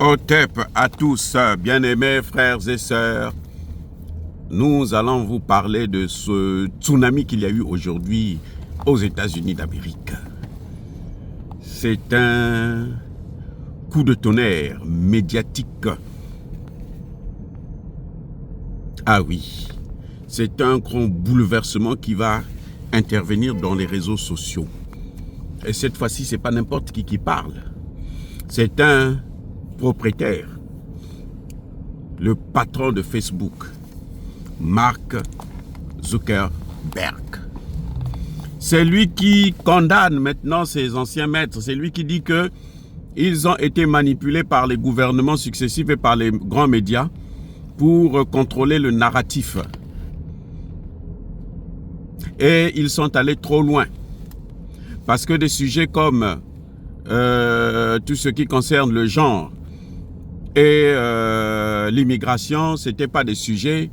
Otep à tous, bien-aimés frères et sœurs. Nous allons vous parler de ce tsunami qu'il y a eu aujourd'hui aux États-Unis d'Amérique. C'est un coup de tonnerre médiatique. Ah oui, c'est un grand bouleversement qui va intervenir dans les réseaux sociaux. Et cette fois-ci, c'est pas n'importe qui parle. C'est un propriétaire, le patron de Facebook, Mark Zuckerberg. C'est lui qui condamne maintenant ses anciens maîtres. C'est lui qui dit que ils ont été manipulés par les gouvernements successifs et par les grands médias pour contrôler le narratif. Et ils sont allés trop loin. Parce que des sujets comme tout ce qui concerne le genre et l'immigration, ce n'étaient pas des sujets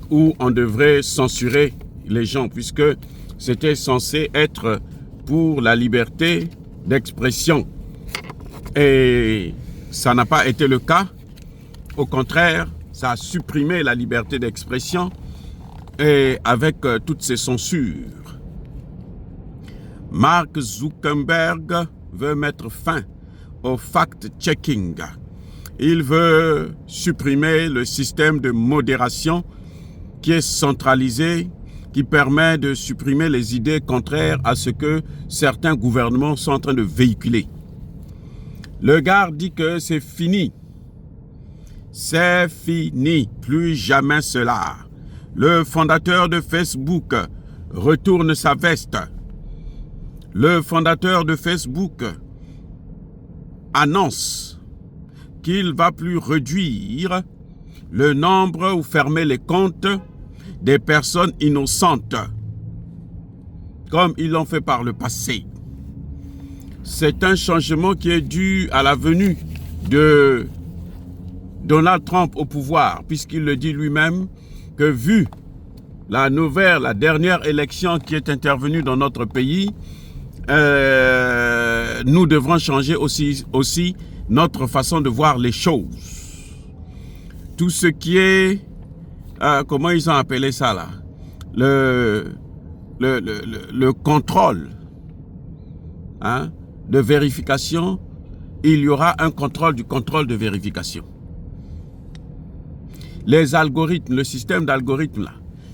où on devrait censurer les gens, puisque c'était censé être pour la liberté d'expression. Et ça n'a pas été le cas. Au contraire, ça a supprimé la liberté d'expression et avec toutes ces censures. Mark Zuckerberg veut mettre fin au fact-checking. Il veut supprimer le système de modération qui est centralisé, qui permet de supprimer les idées contraires à ce que certains gouvernements sont en train de véhiculer. Le gars dit que c'est fini. C'est fini, plus jamais cela. Le fondateur de Facebook retourne sa veste. Le fondateur de Facebook annonce qu'il ne va plus réduire le nombre ou fermer les comptes des personnes innocentes, comme ils l'ont fait par le passé. C'est un changement qui est dû à la venue de Donald Trump au pouvoir, puisqu'il le dit lui-même que vu la dernière élection qui est intervenue dans notre pays, nous devrons changer aussi notre façon de voir les choses. Tout ce qui est, comment ils ont appelé ça là, le contrôle de vérification, il y aura un contrôle du contrôle de vérification. Les algorithmes, le système d'algorithmes là,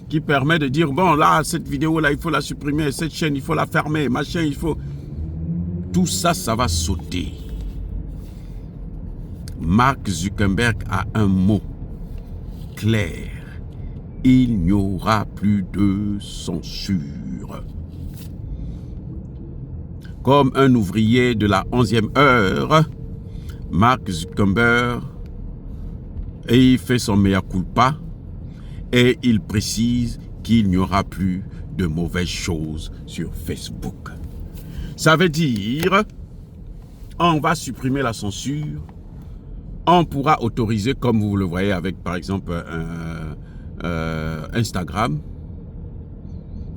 qui permet de dire, bon là, cette vidéo là, il faut la supprimer, cette chaîne, il faut la fermer, machin, il faut... Tout ça, ça va sauter. Mark Zuckerberg a un mot clair. Il n'y aura plus de censure. Comme un ouvrier de la 11e heure, Mark Zuckerberg, et il fait son mea culpa et il précise qu'il n'y aura plus de mauvaises choses sur Facebook. Ça veut dire, on va supprimer la censure, on pourra autoriser, comme vous le voyez avec par exemple Instagram,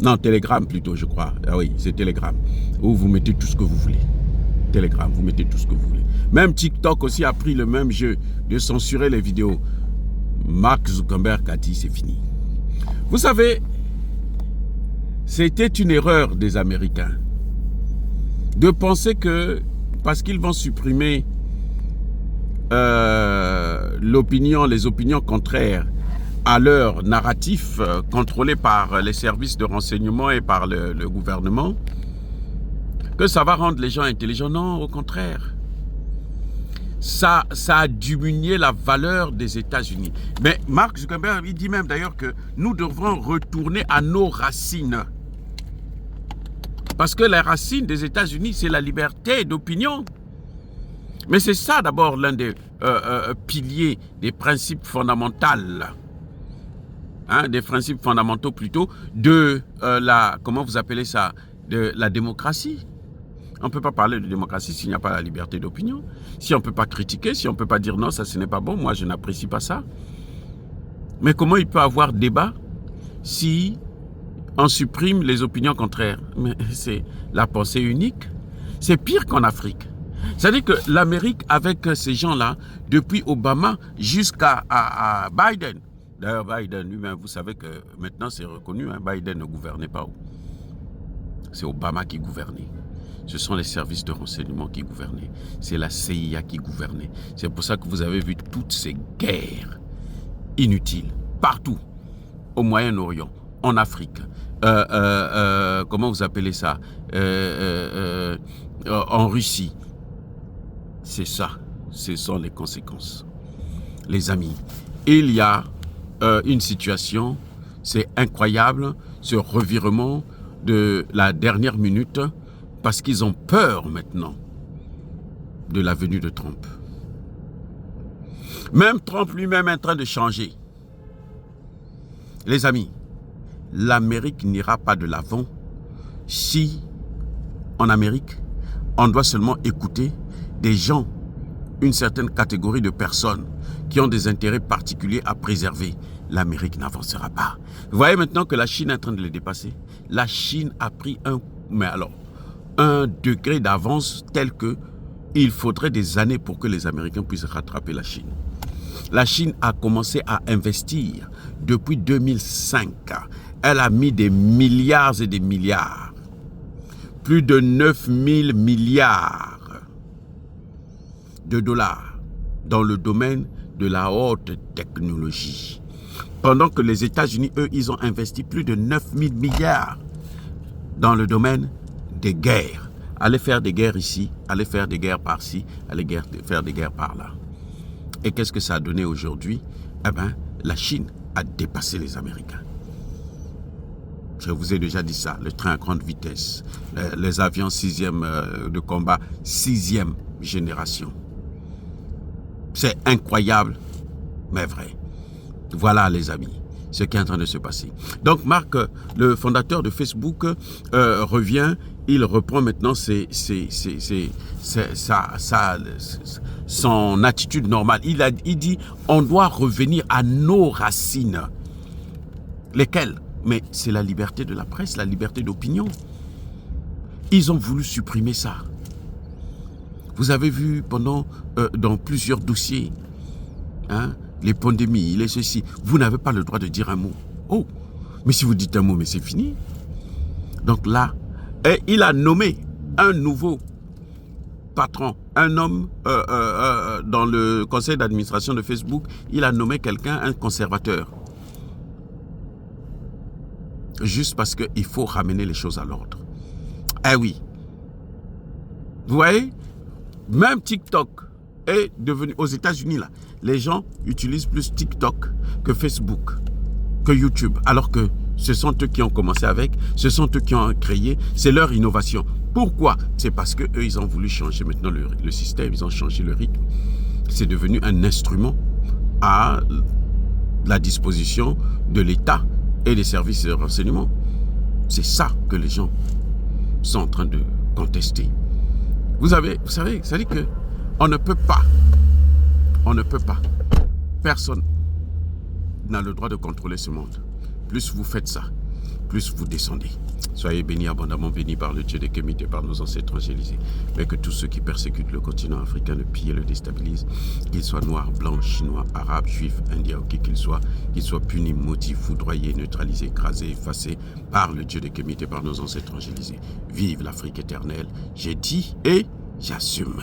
non, Telegram plutôt je crois, ah oui c'est Telegram, où vous mettez tout ce que vous voulez. Telegram, vous mettez tout ce que vous voulez. Même TikTok aussi a pris le même jeu de censurer les vidéos. Mark Zuckerberg a dit c'est fini. Vous savez, c'était une erreur des Américains de penser que parce qu'ils vont supprimer les opinions contraires à leur narratif contrôlé par les services de renseignement et par le gouvernement, que ça va rendre les gens intelligents. Non, au contraire. Ça a diminué la valeur des États-Unis. Mais Mark Zuckerberg, il dit même d'ailleurs que nous devrons retourner à nos racines. Parce que les racines des États-Unis, c'est la liberté d'opinion. Mais c'est ça d'abord l'un des piliers, des principes fondamentaux. Des principes fondamentaux plutôt de comment vous appelez ça, de la démocratie. On ne peut pas parler de démocratie s'il n'y a pas la liberté d'opinion. Si on ne peut pas critiquer, si on ne peut pas dire non, ça ce n'est pas bon, moi je n'apprécie pas ça. Mais comment il peut y avoir débat si on supprime les opinions contraires? Mais c'est la pensée unique. C'est pire qu'en Afrique. C'est-à-dire que l'Amérique, avec ces gens-là, depuis Obama jusqu'à Biden, d'ailleurs Biden lui-même, vous savez que maintenant c'est reconnu, hein, Biden ne gouvernait pas. C'est Obama qui gouvernait. Ce sont les services de renseignement qui gouvernaient. C'est la CIA qui gouvernait. C'est pour ça que vous avez vu toutes ces guerres inutiles, partout, au Moyen-Orient, en Afrique. Comment vous appelez ça, en Russie. C'est ça, ce sont les conséquences. Les amis, il y a une situation, c'est incroyable, ce revirement de la dernière minute, parce qu'ils ont peur maintenant de la venue de Trump. Même Trump lui-même est en train de changer. Les amis, l'Amérique n'ira pas de l'avant si, en Amérique, on doit seulement écouter des gens, une certaine catégorie de personnes qui ont des intérêts particuliers à préserver. L'Amérique n'avancera pas. Vous voyez maintenant que la Chine est en train de les dépasser. La Chine a pris un degré d'avance tel que il faudrait des années pour que les Américains puissent rattraper la Chine. La Chine a commencé à investir depuis 2005. Elle a mis des milliards et des milliards. Plus de 9 000 milliards de dollars dans le domaine de la haute technologie. Pendant que les États-Unis, eux, ils ont investi plus de 9 000 milliards dans le domaine des guerres. Allez faire des guerres ici, allez faire des guerres par-ci, allez faire des guerres par-là. Et qu'est-ce que ça a donné aujourd'hui? Eh bien, la Chine a dépassé les Américains. Je vous ai déjà dit ça, le train à grande vitesse, les avions 6e de combat, 6e génération. C'est incroyable, mais vrai. Voilà les amis, ce qui est en train de se passer. Donc Mark, le fondateur de Facebook, revient, il reprend maintenant son attitude normale. Il dit, on doit revenir à nos racines. Lesquelles? Mais c'est la liberté de la presse, la liberté d'opinion. Ils ont voulu supprimer ça. Vous avez vu dans plusieurs dossiers, hein, les pandémies, les ceci, vous n'avez pas le droit de dire un mot. Oh, mais si vous dites un mot, mais c'est fini. Donc là, il a nommé un nouveau patron, un homme dans le conseil d'administration de Facebook, il a nommé quelqu'un, un conservateur. Juste parce qu'il faut ramener les choses à l'ordre. Eh oui. Vous voyez? Même TikTok est devenu, aux États-Unis, là, les gens utilisent plus TikTok que Facebook, que YouTube. Alors que ce sont eux qui ont commencé avec, ce sont eux qui ont créé, c'est leur innovation. Pourquoi? C'est parce qu'eux, ils ont voulu changer maintenant le système, ils ont changé le rythme. C'est devenu un instrument à la disposition de l'État et des services de renseignement. C'est ça que les gens sont en train de contester. Vous savez, ça dit que on ne peut pas, personne n'a le droit de contrôler ce monde. Plus vous faites ça, plus vous descendez. Soyez bénis, abondamment bénis par le Dieu des Kémites et par nos ancêtres angélisés. Mais que tous ceux qui persécutent le continent africain, le pillent et le déstabilisent, qu'ils soient noirs, blancs, chinois, arabes, juifs, indiens ou qui qu'ils soient punis, maudits, foudroyés, neutralisés, écrasés, effacés par le Dieu des Kémites et par nos ancêtres angélisés. Vive l'Afrique éternelle, j'ai dit et j'assume.